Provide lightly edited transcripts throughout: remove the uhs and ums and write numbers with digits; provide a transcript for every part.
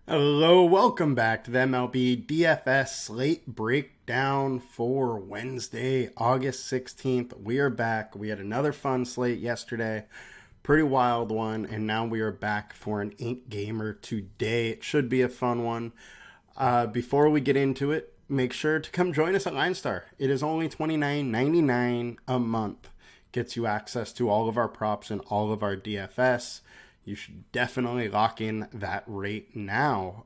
Hello, welcome back to the MLB DFS Slate breakdown for Wednesday, August 16th. We are back. We had another fun slate yesterday, pretty wild one, and now we are back for an 8-gamer today. It should be a fun one. Before we get into it, make sure to come join us at LineStar. It is only $29.99 a month. Gets you access to all of our props and all of our DFS. You should definitely lock in that rate now.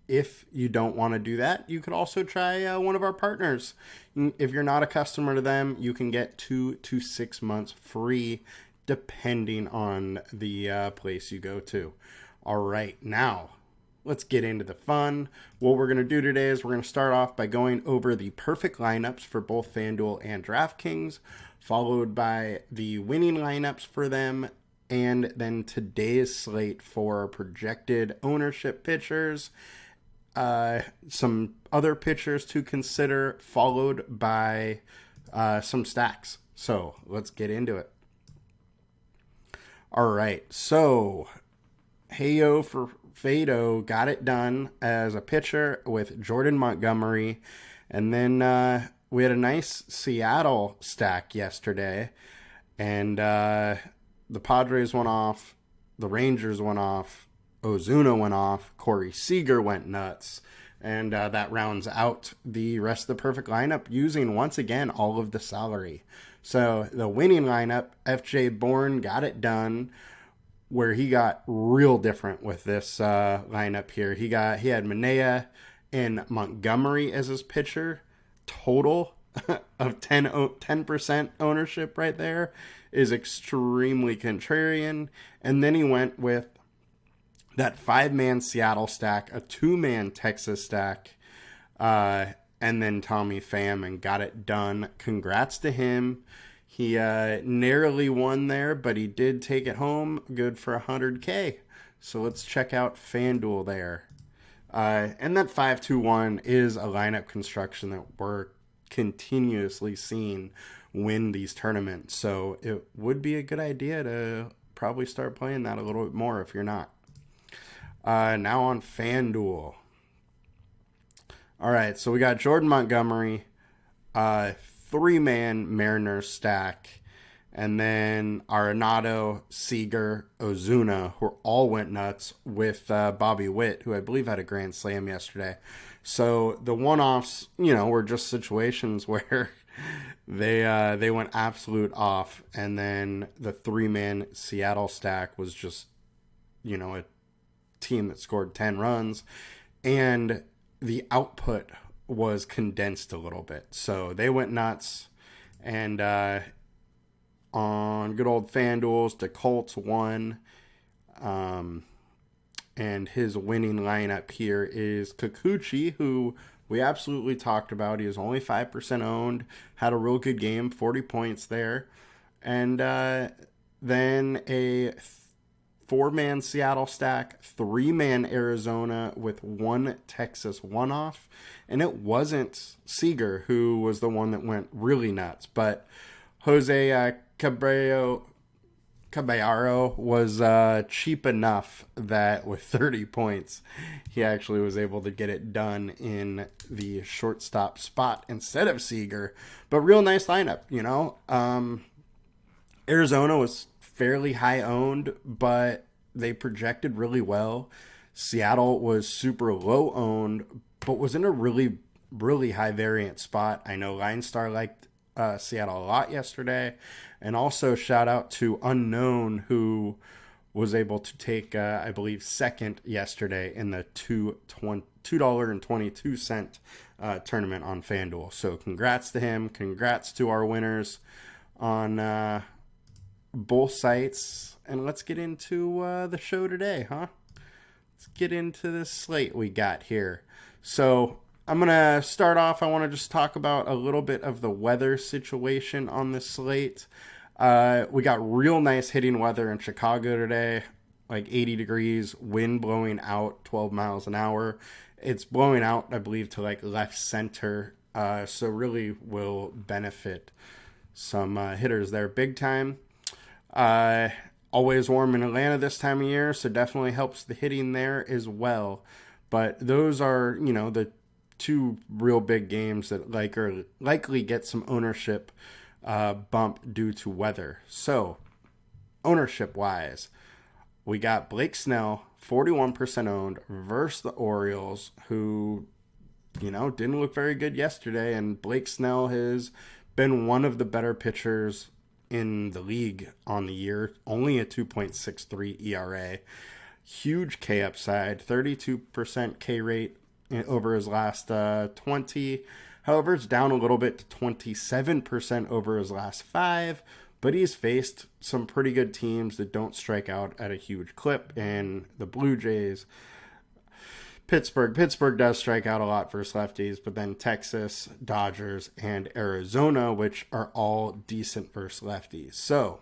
If you don't want to do that, you could also try one of our partners. If you're not a customer to them, you can get 2 to 6 months free depending on the place you go to. All right, now let's get into the fun. What we're going to do today is we're going to start off by going over the perfect lineups for both FanDuel and DraftKings, followed by the winning lineups for them, and then today's slate for projected ownership pitchers, some other pitchers to consider, followed by some stacks. So let's get into it. All right, so Heyo for Fado got it done as a pitcher with Jordan Montgomery, and then we had a nice Seattle stack yesterday, and the Padres went off, the Rangers went off, Ozuna went off, Corey Seager went nuts, and that rounds out the rest of the perfect lineup using, once again, all of the salary. So the winning lineup, FJ Bourne got it done, where he got real different with this lineup here. He had Manaea and Montgomery as his pitcher, total of 10% ownership right there is extremely contrarian. And then he went with that 5-man Seattle stack, a 2-man Texas stack, and then Tommy Pham, and got it done. Congrats to him. He narrowly won there, but he did take it home, good for $100K. So let's check out FanDuel there. And that 5-2-1 is a lineup construction that we're continuously seeing win these tournaments. So it would be a good idea to probably start playing that a little bit more if you're not. Now on FanDuel. All right, so we got Jordan Montgomery, 3-man Mariners stack, and then Arenado, Seager, Ozuna, who all went nuts with Bobby Witt, who I believe had a grand slam yesterday. So the one-offs, were just situations where they went absolute off, and then the 3-man Seattle stack was just, a team that scored 10 runs, and the output was condensed a little bit. So they went nuts, and on good old FanDuel's, the Colts won. And his winning lineup here is Kikuchi, who we absolutely talked about. He was only 5% owned, had a real good game, 40 points there. And then a 4-man Seattle stack, 3-man Arizona with 1 Texas one-off. And it wasn't Seager who was the one that went really nuts, but Jose Caballero was cheap enough that with 30 points, he actually was able to get it done in the shortstop spot instead of Seager. But real nice lineup, Arizona was fairly high owned, but they projected really well. Seattle was super low owned, but was in a really, really high variant spot. I know LineStar liked Seattle a lot yesterday. And also shout out to Unknown, who was able to take, I believe, second yesterday in the $2.22 tournament on FanDuel. So congrats to him. Congrats to our winners on both sites. And let's get into the show today, huh? Let's get into this slate we got here. So I'm going to start off. I want to just talk about a little bit of the weather situation on this slate. We got real nice hitting weather in Chicago today, like 80 degrees, wind blowing out 12 miles an hour. It's blowing out, I believe, to like left center, so really will benefit some hitters there big time. Always warm in Atlanta this time of year, so definitely helps the hitting there as well. But those are, the two real big games that likely get some ownership bump due to weather. So, ownership wise, we got Blake Snell, 41% owned, versus the Orioles, who, didn't look very good yesterday. And Blake Snell has been one of the better pitchers in the league on the year, only a 2.63 ERA. Huge K upside, 32% K rate over his last 20. However, it's down a little bit to 27% over his last 5. But he's faced some pretty good teams that don't strike out at a huge clip. And the Blue Jays, Pittsburgh does strike out a lot versus lefties, but then Texas, Dodgers, and Arizona, which are all decent versus lefties. So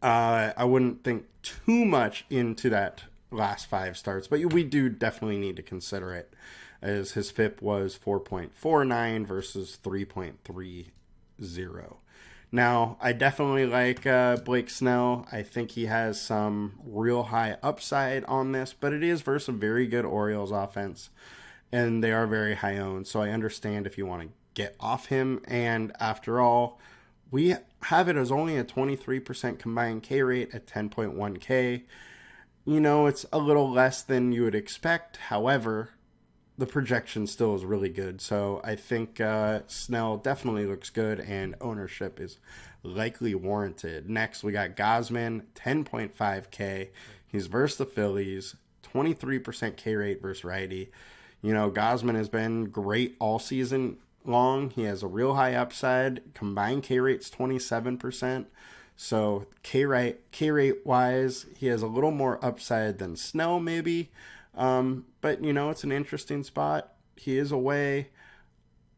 I wouldn't think too much into that last 5 starts, but we do definitely need to consider it, as his FIP was 4.49 versus 3.30. Now, I definitely like Blake Snell. I think he has some real high upside on this, but it is versus a very good Orioles offense, and they are very high owned. So I understand if you want to get off him. And after all, we have it as only a 23% combined K rate at 10.1K. It's a little less than you would expect. However, the projection still is really good. So I think Snell definitely looks good, and ownership is likely warranted. Next, we got Gausman, 10.5K. He's versus the Phillies, 23% K rate versus righty. Gausman has been great all season long. He has a real high upside. Combined K rate's 27%. So K rate wise, he has a little more upside than Snell maybe. But it's an interesting spot. He is away.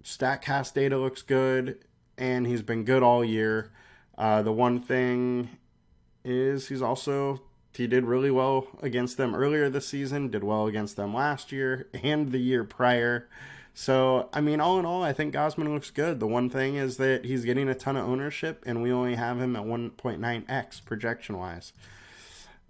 StatCast data looks good, and he's been good all year. The one thing is he did really well against them earlier this season, did well against them last year and the year prior. So, all in all, I think Gausman looks good. The one thing is that he's getting a ton of ownership, and we only have him at 1.9x projection-wise.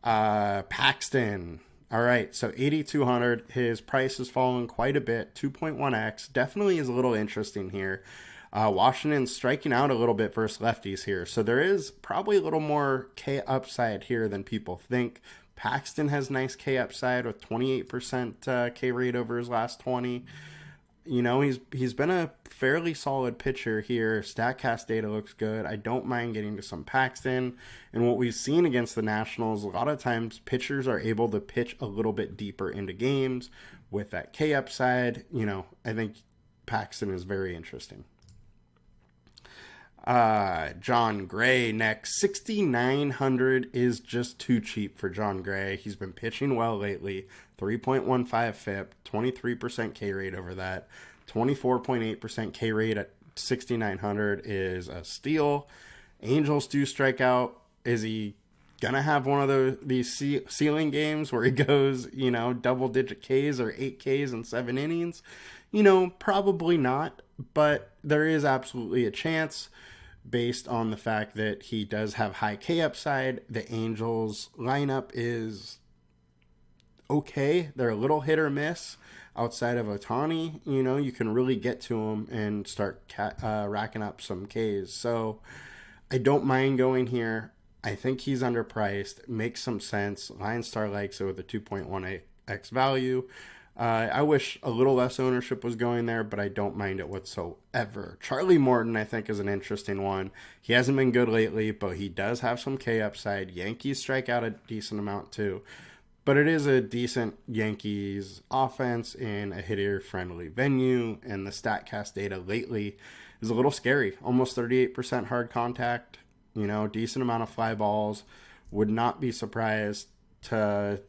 Paxton. All right, so 8,200. His price has fallen quite a bit, 2.1x. Definitely is a little interesting here. Washington's striking out a little bit versus lefties here, so there is probably a little more K upside here than people think. Paxton has nice K upside with 28% K rate over his last 20. He's been a fairly solid pitcher here. StatCast data looks good. I don't mind getting to some Paxton. And what we've seen against the Nationals, a lot of times pitchers are able to pitch a little bit deeper into games with that K upside. I think Paxton is very interesting. John Gray next. 6,900 is just too cheap for John Gray. He's been pitching well lately. 3.15 FIP, 23% K rate over that. 24.8% K rate at 6,900 is a steal. Angels do strike out. Is he gonna have one of these ceiling games where he goes, double digit Ks or 8 Ks in 7 innings? Probably not, but there is absolutely a chance based on the fact that he does have high K upside. The Angels lineup is okay. They're a little hit or miss outside of Ohtani. You can really get to him and start racking up some Ks. So I don't mind going here. I think he's underpriced. Makes some sense. LineStar likes it with a 2.1x value. I wish a little less ownership was going there, but I don't mind it whatsoever. Charlie Morton, I think, is an interesting one. He hasn't been good lately, but he does have some K upside. Yankees strike out a decent amount too. But it is a decent Yankees offense in a hitter-friendly venue, and the StatCast data lately is a little scary. Almost 38% hard contact, decent amount of fly balls. Would not be surprised to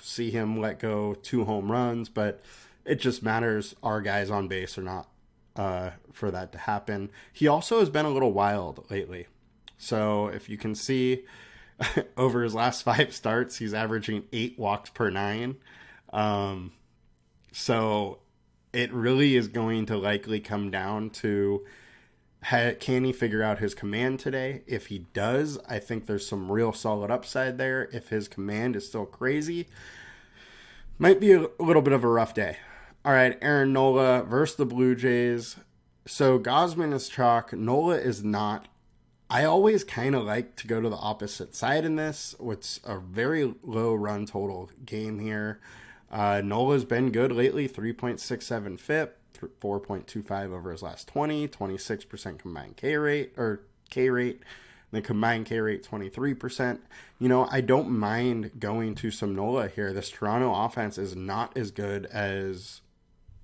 see him let go 2 home runs, but it just matters are guys on base or not for that to happen. He also has been a little wild lately. So if you can see over his last 5 starts, he's averaging 8 walks per 9. So it really is going to likely come down to can he figure out his command today? If he does, I think there's some real solid upside there. If his command is still crazy, Might be a little bit of a rough day. All right, Aaron Nola versus the Blue Jays. So Gosman is chalk. Nola is not. I always kind of like to go to the opposite side in this. It's a very low run total game here. Nola's been good lately, 3.67 FIP, 4.25 over his last 20, 26% combined K rate, or K rate. The combined K rate 23%. I don't mind going to some Nola here. This Toronto offense is not as good as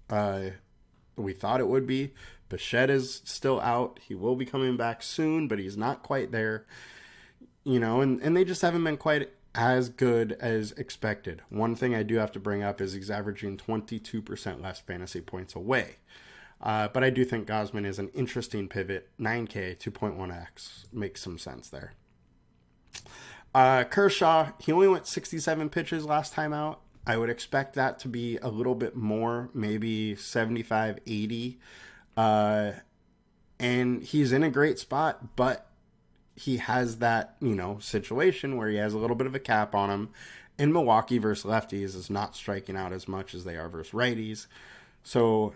we thought it would be. Bichette is still out. He will be coming back soon, but he's not quite there. And they just haven't been quite as good as expected. One thing I do have to bring up is he's averaging 22% less fantasy points away. But I do think Gosman is an interesting pivot. 9K, 2.1x. Makes some sense there. Kershaw, he only went 67 pitches last time out. I would expect that to be a little bit more, maybe 75, 80. And he's in a great spot, but he has that, situation where he has a little bit of a cap on him. In Milwaukee versus lefties is not striking out as much as they are versus righties. So,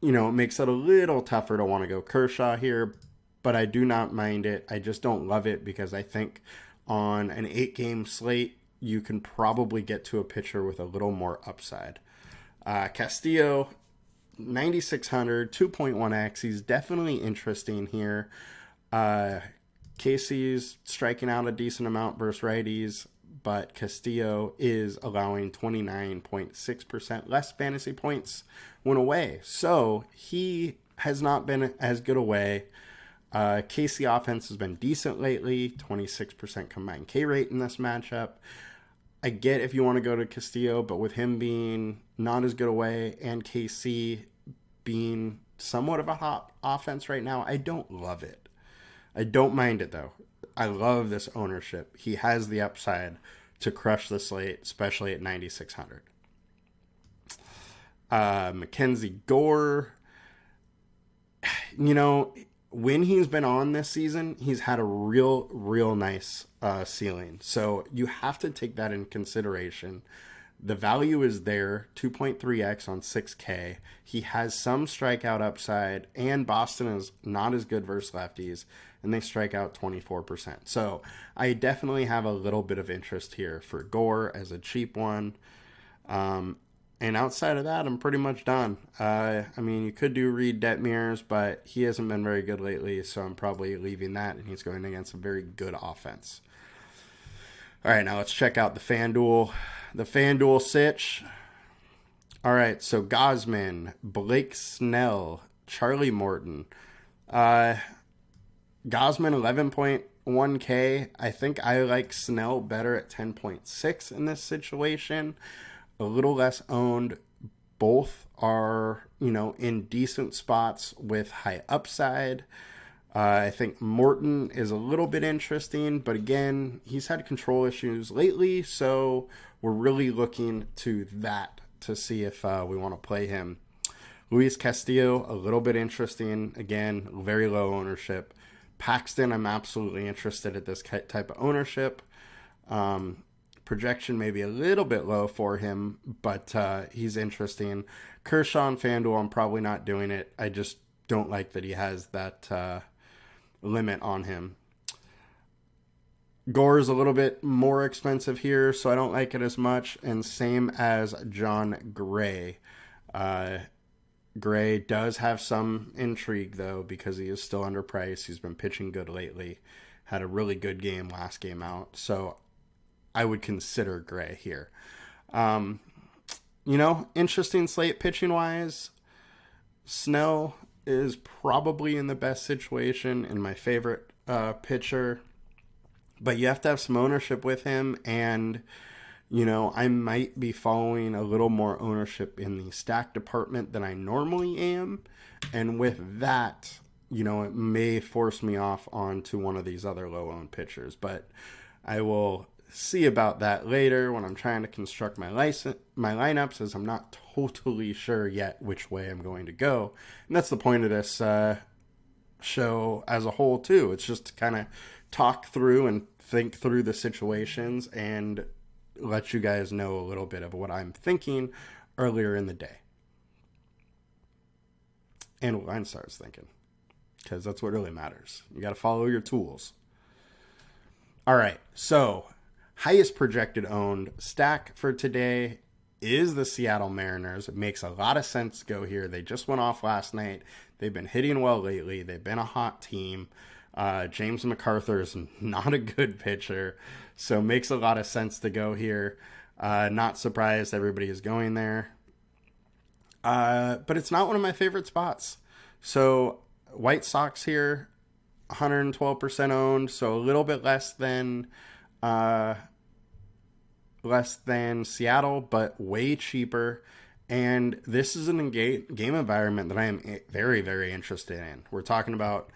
it makes it a little tougher to want to go Kershaw here, but I do not mind it. I just don't love it because I think on an 8-game slate, you can probably get to a pitcher with a little more upside. Castillo, 9,600, 2.1x. He's definitely interesting here. Casey's striking out a decent amount versus righties, but Castillo is allowing 29.6% less fantasy points when away. So he has not been as good away. Casey offense has been decent lately, 26% combined K rate in this matchup. I get if you want to go to Castillo, but with him being not as good away and KC being somewhat of a hot offense right now, I don't love it. I don't mind it, though. I love this ownership. He has the upside to crush the slate, especially at 9,600. Mackenzie Gore, when he's been on this season, he's had a real nice ceiling. So you have to take that in consideration. The value is there, 2.3x on 6K. He has some strikeout upside, and Boston is not as good versus lefties, and they strike out 24%. So I definitely have a little bit of interest here for Gore as a cheap one. And outside of that, I'm pretty much done. You could do Reed Detmers, but he hasn't been very good lately, so I'm probably leaving that, and he's going against a very good offense. All right, now let's check out the FanDuel sitch. All right, so Gosman, Blake Snell, Charlie Morton. Gosman, 11.1K. I think I like Snell better at 10.6 in this situation. A little less owned. Both are, in decent spots with high upside. I think Morton is a little bit interesting, but again, he's had control issues lately, so we're really looking to that to see if we want to play him. Luis Castillo, a little bit interesting. Again, very low ownership. Paxton, I'm absolutely interested at this type of ownership. Projection may be a little bit low for him, but he's interesting. Kershaw and FanDuel, I'm probably not doing it. I just don't like that he has that limit on him. Gore is a little bit more expensive here, so I don't like it as much. And same as John Gray. Gray does have some intrigue, though, because he is still underpriced. He's been pitching good lately. Had a really good game last game out. So I would consider Gray here. Interesting slate pitching-wise. Snell is probably in the best situation and my favorite pitcher. But you have to have some ownership with him. And, I might be following a little more ownership in the stack department than I normally am. And with that, it may force me off onto one of these other low-owned pitchers. But I will see about that later when I'm trying to construct my lineups, as I'm not totally sure yet which way I'm going to go. And that's the point of this show as a whole, too. It's just to kind of talk through and think through the situations and let you guys know a little bit of what I'm thinking earlier in the day. And what LineStar is thinking. Because that's what really matters. You got to follow your tools. All right, so highest projected owned stack for today is the Seattle Mariners. It makes a lot of sense to go here. They just went off last night. They've been hitting well lately. They've been a hot team. James McArthur is not a good pitcher, so it makes a lot of sense to go here. Not surprised everybody is going there. But it's not one of my favorite spots. So White Sox here, 112% owned, so a little bit less than Seattle, but way cheaper. And this is an game environment that I am very, very interested in. We're talking about,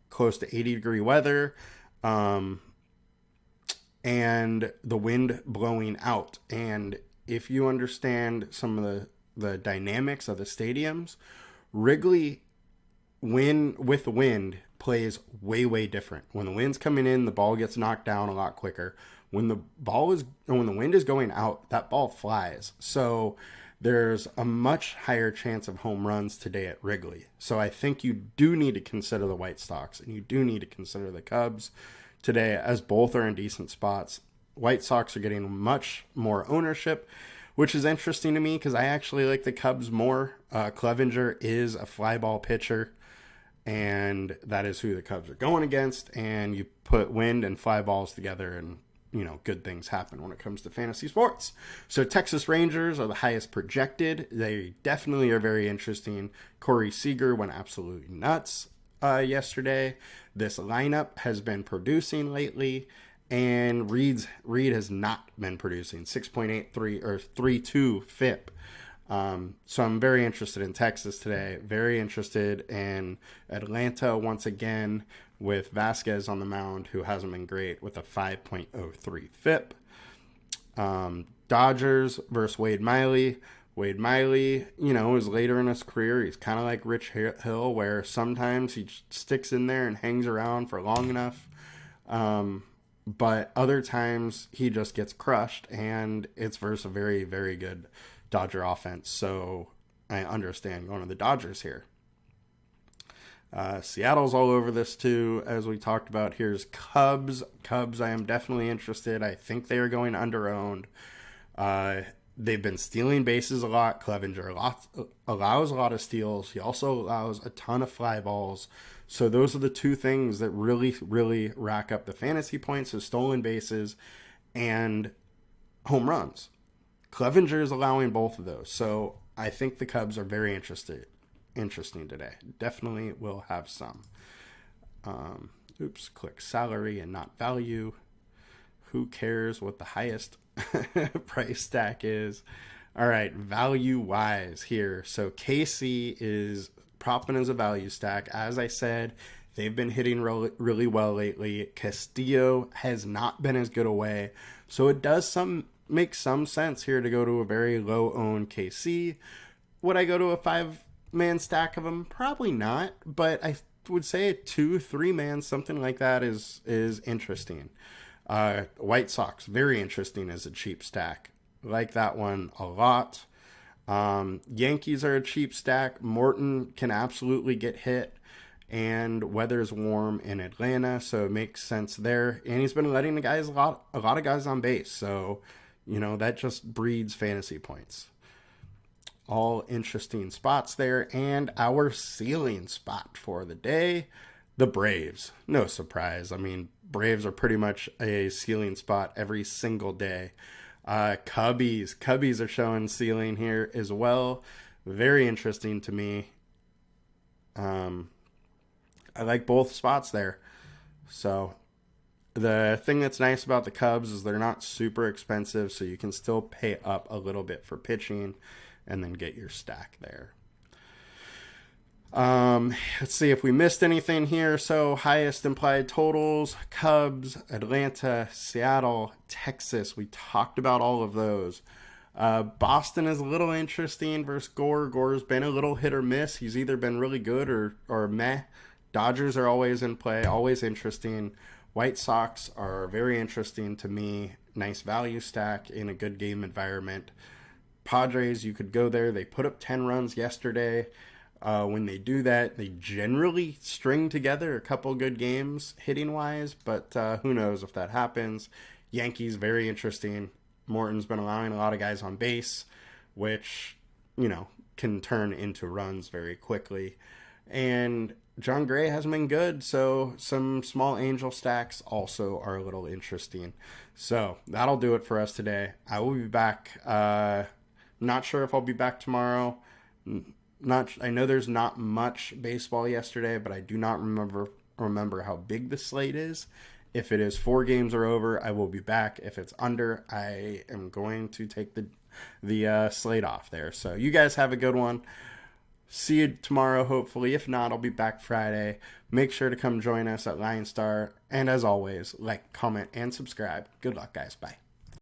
close to 80-degree weather, and the wind blowing out. And if you understand some of the dynamics of the stadiums, Wrigley, with the wind, plays way, way different. When the wind's coming in, the ball gets knocked down a lot quicker. When the wind is going out, that ball flies. So there's a much higher chance of home runs today at Wrigley. So I think you do need to consider the White Sox, and you do need to consider the Cubs today, as both are in decent spots. White Sox are getting much more ownership, which is interesting to me because I actually like the Cubs more. Clevenger is a fly ball pitcher, and that is who the Cubs are going against. And you put wind and fly balls together, and good things happen when it comes to fantasy sports. So Texas Rangers are the highest projected. They definitely are very interesting. Corey Seager went absolutely nuts yesterday. This lineup has been producing lately, and Reed has not been producing. 6.83 or 3.2 FIP. So I'm very interested in Texas today. Very interested in Atlanta once again, with Vasquez on the mound, who hasn't been great, with a 5.03 FIP. Dodgers versus Wade Miley. Wade Miley, is later in his career. He's kind of like Rich Hill, where sometimes he sticks in there and hangs around for long enough. But other times he just gets crushed, and it's versus a very, very good Dodger offense. So I understand going to the Dodgers here. Seattle's all over this too, as we talked about. Here's Cubs. Cubs, I am definitely interested. I think they are going under-owned. They've been stealing bases a lot. Clevenger allows a lot of steals. He also allows a ton of fly balls. So those are the two things that really, really rack up the fantasy points: is stolen bases and home runs. Clevenger is allowing both of those. So I think the Cubs are very interesting today. Definitely will have some. Click salary and not value. Who cares what the highest price stack is? All right, value wise here. So KC is propping as a value stack. As I said, they've been hitting really well lately. Castillo has not been as good away. So it does make some sense here to go to a very low owned KC. Would I go to a 5-man stack of them? Probably not, but I would say a 2-3 man, something like that is interesting. White Sox, very interesting as a cheap stack. Like that one a lot. Yankees are a cheap stack. Morton can absolutely get hit, and weather's warm in Atlanta, so it makes sense there. And he's been letting a lot of guys on base, so that just breeds fantasy points. All interesting spots there. And our ceiling spot for the day, the Braves. No surprise. I mean, Braves are pretty much a ceiling spot every single day. Cubbies are showing ceiling here as well. Very interesting to me. I like both spots there. So the thing that's nice about the Cubs is they're not super expensive, so you can still pay up a little bit for pitching and then get your stack there. Let's see if we missed anything here. So highest implied totals: Cubs, Atlanta, Seattle, Texas. We talked about all of those. Boston is a little interesting versus Gore. Gore's been a little hit or miss. He's either been really good or meh. Dodgers are always in play, always interesting. White Sox are very interesting to me. nice value stack in a good game environment. Padres, you could go there. They put up 10 runs yesterday. When they do that, they generally string together a couple good games hitting-wise, but who knows if that happens. Yankees, very interesting. Morton's been allowing a lot of guys on base, which, can turn into runs very quickly. And John Gray hasn't been good, so some small angel stacks also are a little interesting. So that'll do it for us today. I will be back. Not sure if I'll be back tomorrow. I know there's not much baseball yesterday, but I do not remember how big the slate is. If it is 4 games or over, I will be back. If it's under, I am going to take the slate off there. So you guys have a good one. See you tomorrow, hopefully. If not, I'll be back Friday. Make sure to come join us at LineStar. And as always, like, comment, and subscribe. Good luck, guys. Bye.